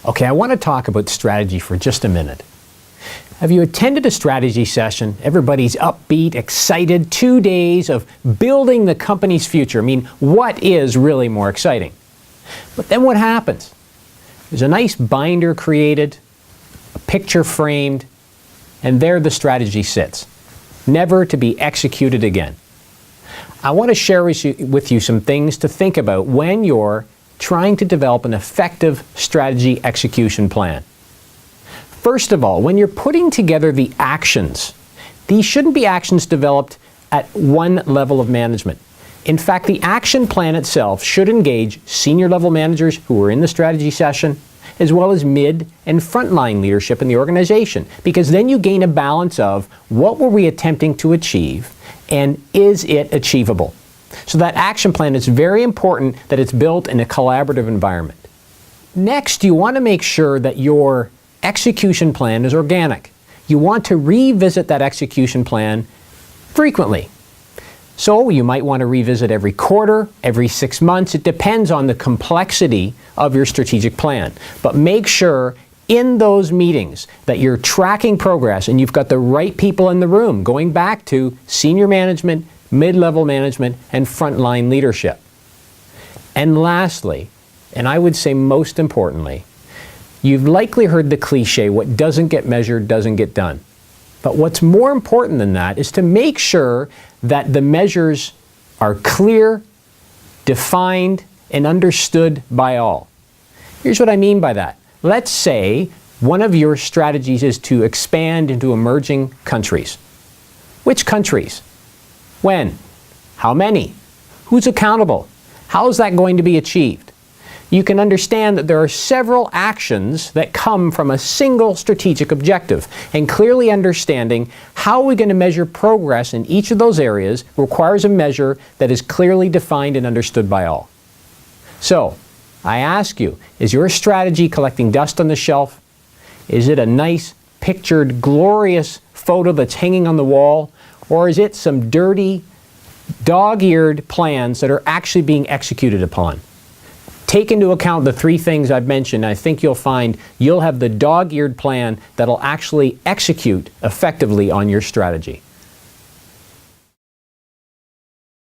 Okay, I want to talk about strategy for just a minute. Have you attended a strategy session? Everybody's upbeat, excited, 2 days of building the company's future. I mean, what is really more exciting? But then what happens? There's a nice binder created, a picture framed, and there the strategy sits, never to be executed again. I want to share with you some things to think about when you're trying to develop an effective strategy execution plan. First of all, when you're putting together the actions, these shouldn't be actions developed at one level of management. In fact, the action plan itself should engage senior level managers who are in the strategy session, as well as mid and frontline leadership in the organization, because then you gain a balance of what were we attempting to achieve and is it achievable. So that action plan is very important that it's built in a collaborative environment. Next, you want to make sure that your execution plan is organic. You want to revisit that execution plan frequently. So you might want to revisit every quarter, every 6 months. It depends on the complexity of your strategic plan. But make sure in those meetings that you're tracking progress and you've got the right people in the room, going back to senior management, mid-level management, and frontline leadership. And lastly, and I would say most importantly, you've likely heard the cliche, what doesn't get measured doesn't get done. But what's more important than that is to make sure that the measures are clear, defined, and understood by all. Here's what I mean by that. Let's say one of your strategies is to expand into emerging countries. Which countries? When? How many? Who's accountable? How is that going to be achieved? You can understand that there are several actions that come from a single strategic objective, and clearly understanding how we're going to measure progress in each of those areas requires a measure that is clearly defined and understood by all. So, I ask you, is your strategy collecting dust on the shelf? Is it a nice, pictured, glorious photo that's hanging on the wall? Or is it some dirty, dog-eared plans that are actually being executed upon? Take into account the 3 things I've mentioned, and I think you'll find you'll have the dog-eared plan that'll actually execute effectively on your strategy.